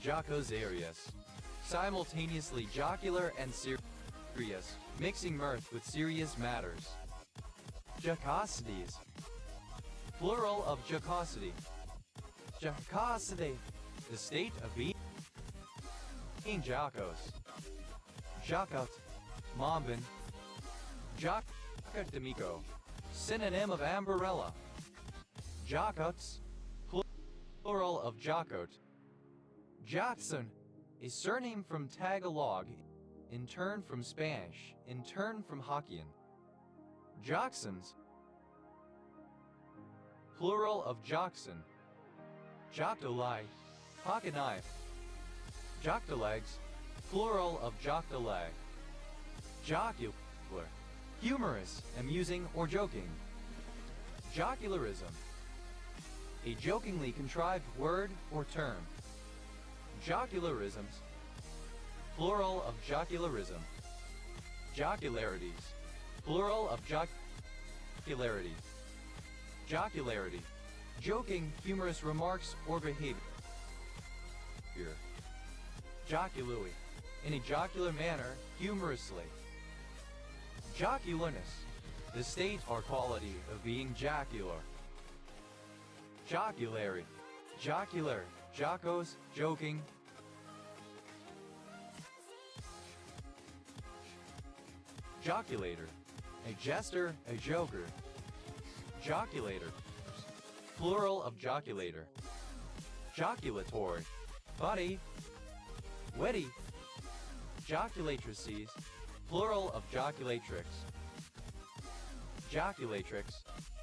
Jocosarius. Simultaneously jocular and serious, mixing mirth with serious matters. Jocosities. Plural of jocosity. Jocosity. The state of being jocose. Jocot. Mombin. Jocotamico. Synonym of ambarella. Jocots. Plural of jocot. Jotson. A surname from Tagalog, in turn from Spanish, in turn from Hokkien. Jocksons. Plural of Jockson. Joctolai. Pocket knife. Joctolegs. Plural of joctoleg. Jocular. Humorous, amusing, or joking. Jocularism. A jokingly contrived word or term. Jocularisms. Plural of jocularism. Jocularities. Plural of jocularity. Jocularity. Joking, humorous remarks or behavior. Jocului. In a jocular manner, humorously. Jocularness. The state or quality of being jocular. Joculary. Jocular. Jocose, joking. Joculator. A jester, a joker. Joculator. Plural of joculator. Joculatory. Buddy. Witty. Joculatrices. Plural of joculatrix. Joculatrix.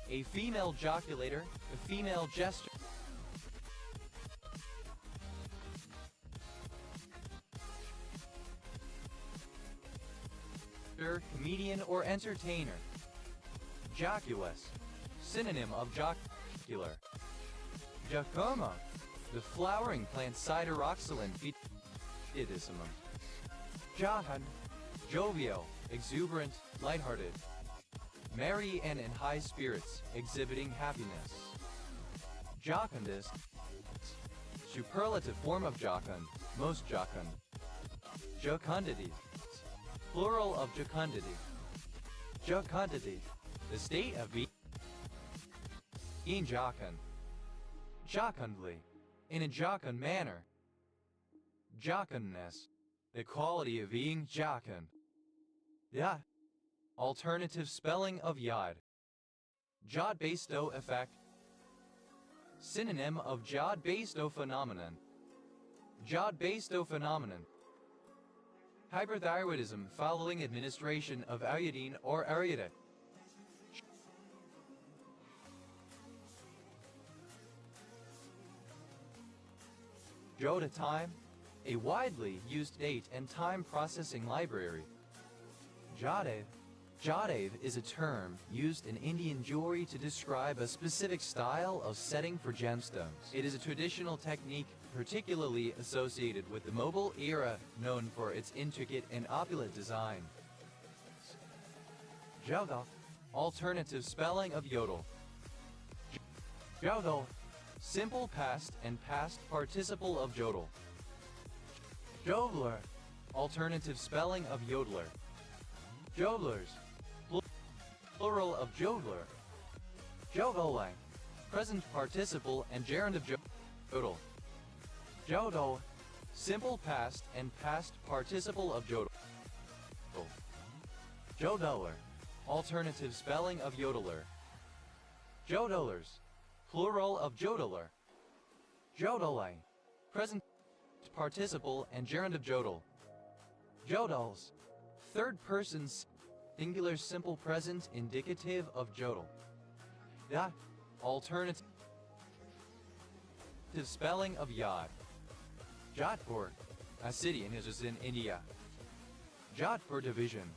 A female joculator, a female jester. Comedian or entertainer. Jocuous. Synonym of jocular. Jacoma. The flowering plant Sideroxylon fetidissimum. Johan. Jovial, exuberant, lighthearted. Merry and in high spirits, exhibiting happiness. Jocundous. Superlative form of jocund, most jocund. Jocundity. Plural of jocundity. Jocundity. The state of being jocund. Jocundly. In a jocund manner. Jocundness. The quality of being jocund. Yad. Alternative spelling of yad. Jod-Basedow effect. Synonym of Jod-Basedow phenomenon. Jod-Basedow phenomenon. Hyperthyroidism following administration of iodine or iodide. Jota time. A widely used date and time processing library. Jadave. Jadave is a term used in Indian jewelry to describe a specific style of setting for gemstones. It is a traditional technique particularly associated with the Mughal era, known for its intricate and opulent design. Jodel. Alternative spelling of yodel. Jodel. Simple past and past participle of jodel. Jodler. Alternative spelling of yodeler. Jodlers. Plural of jodler. Jodole. Present participle and gerund of jodel. Jodol. Simple past and past participle of jodel. Jodeler. Alternative spelling of yodeler. Jodolers. Plural of jodeler. Jodole. Present participle and gerund of jodel. Jodals. Third person singular simple present indicative of jodel. That. Alternative spelling of yad. Jodhpur. A city in India. Jodhpur Division.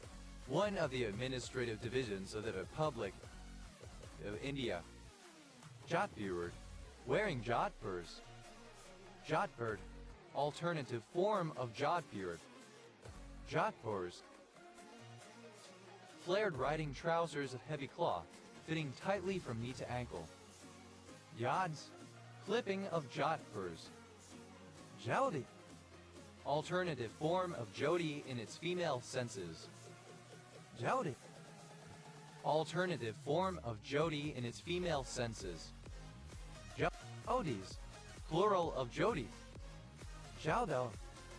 One of the administrative divisions of the Republic of India. Jodhpur. Wearing jodhpurs. Jodhpur. Alternative form of jodhpur. Jodhpurs. Flared riding trousers of heavy cloth, fitting tightly from knee to ankle. Yads. Clipping of jodhpurs. Jowdi. Alternative form of Jodi in its female senses. Jodi. Alternative form of Jodi in its female senses. Jodis. Plural of Jodi. Jiaodou.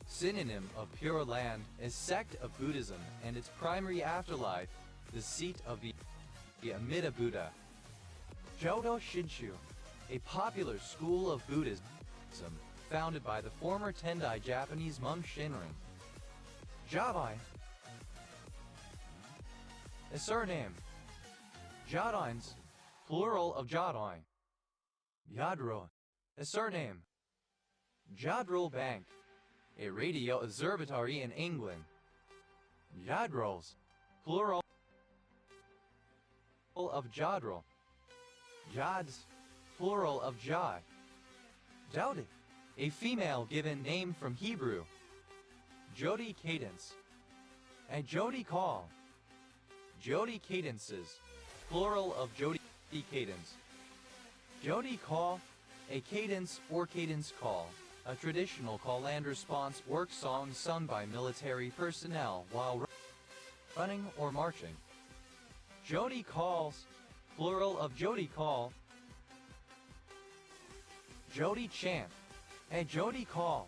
Synonym of Pure Land, a sect of Buddhism and its primary afterlife, the seat of the Amida Buddha. Jodo Shinshu, a popular school of Buddhism, founded by the former Tendai Japanese monk Shinrin. Jadai, a surname. Jadines, plural of Jadai. Yadro, a surname. Jadrol Bank, a radio observatory in England. Jadrols, plural of Jadrol. Jads, plural of Jad. Jodi, a female given name from Hebrew. Jodi cadence. A Jodi call. Jodi cadences, plural of Jodi cadence. Jodi call, a cadence or cadence call, a traditional call and response work song sung by military personnel while running or marching. Jodi calls, plural of Jodi call. Jodi chant, a Jodi call.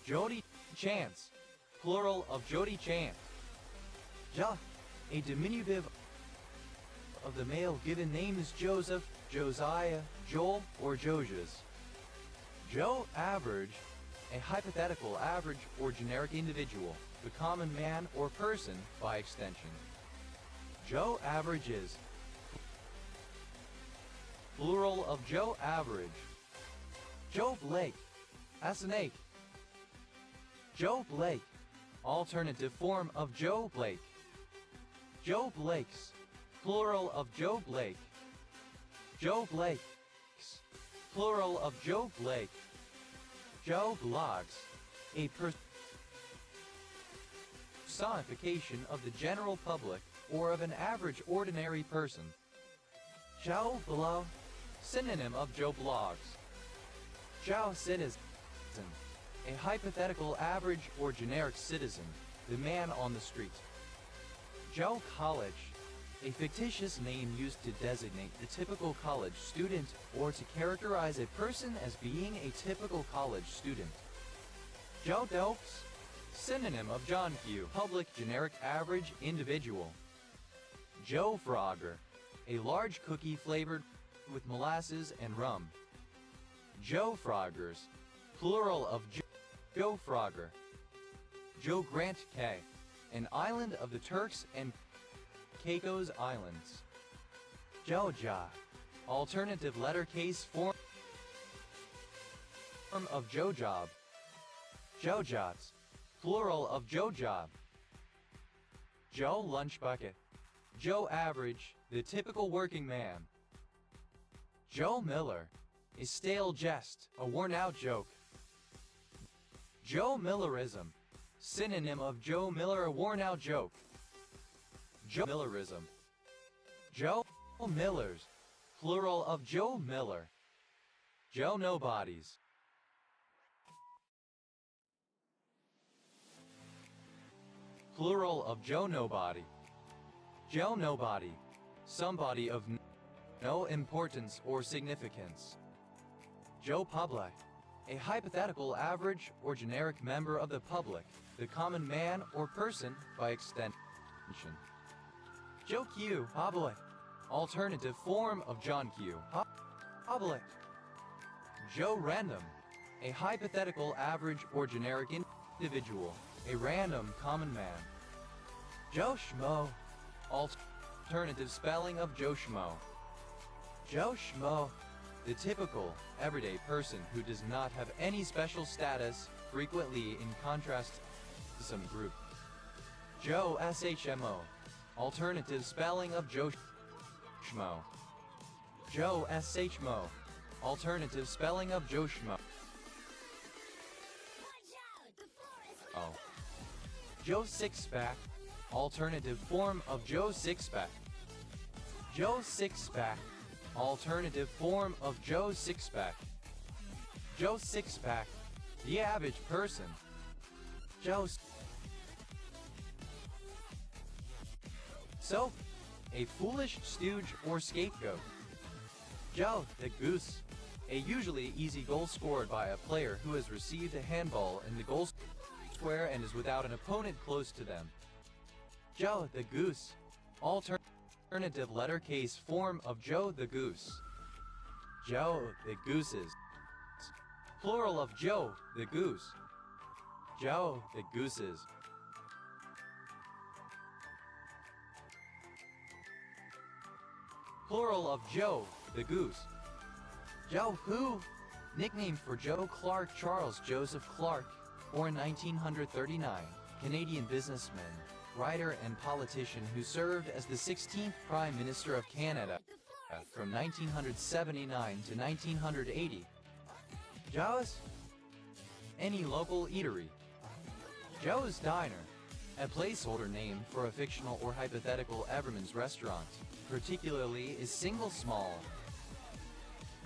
Jodi chants, plural of Jodi chant. Ja, a diminutive of the male given names Joseph, Josiah, Joel, or Josias. Jo average, a hypothetical average or generic individual, the common man or person by extension. Jo averages, plural of Jo average. Joe Blake, a snake. Joe Blake, alternative form of Joe Blake. Joe Blakes, plural of Joe Blake. Joe Blakes, plural of Joe Blake. Joe Blogs, a personification of the general public or of an average ordinary person. Joe Blow, synonym of Joe Blogs. Joe Citizen, a hypothetical average or generic citizen, the man on the street. Joe College, a fictitious name used to designate the typical college student or to characterize a person as being a typical college student. Joe Dopes, synonym of John Q, public generic average individual. Joe Frogger, a large cookie flavored with molasses and rum. Joe Froggers, plural of Joe Frogger. Joe Grant K, an island of the Turks and Caicos Islands. Joja, alternative letter case form of Jojob. Jojots, plural of Jojob. Joe Lunch Bucket. Joe Average, the typical working man. Joe Miller, a stale jest, a worn-out joke. Joe Millerism, synonym of Joe Miller, a worn-out joke. Joe Millerism. Joe Millers, plural of Joe Miller. Joe Nobodies. Plural of Joe Nobody. Joe Nobody, somebody of no importance or significance. Joe Public, a hypothetical average or generic member of the public, the common man or person by extension. Joe Q, Public, alternative form of John Q, Public. Joe Random, a hypothetical average or generic individual, a random common man. Joe Schmo, alternative spelling of Joe Schmo. Joe Schmo, the typical, everyday person who does not have any special status, frequently in contrast to some group. Joe SHMO, alternative spelling of Joe Schmo. Joe SHMO, alternative spelling of Joe Schmo. Oh. Joe Sixpack, alternative form of Joe Sixpack. Joe Sixpack, alternative form of Joe Sixpack. Joe Sixpack, the average person, Joe Soap, a foolish stooge or scapegoat. Joe the Goose, a usually easy goal scored by a player who has received a handball in the goal square and is without an opponent close to them. Joe the Goose, alternative letter case form of Joe the Goose. Joe the Gooses, plural of Joe the Goose. Joe the Gooses. Plural of Joe the Goose. Joe who? Nickname for Joe Clark. Charles Joseph Clark, born 1939, Canadian businessman, writer and politician who served as the 16th Prime Minister of Canada from 1979 to 1980. Joe's? Any local eatery. Joe's Diner, a placeholder name for a fictional or hypothetical Everman's restaurant, particularly is single small.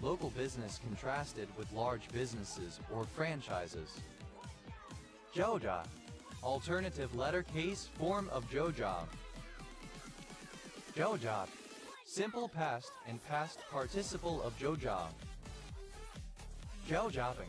Local business contrasted with large businesses or franchises. Joja, alternative letter case form of Joe Job. Joe Job, simple past and past participle of Joe Job. Joe Jobbing.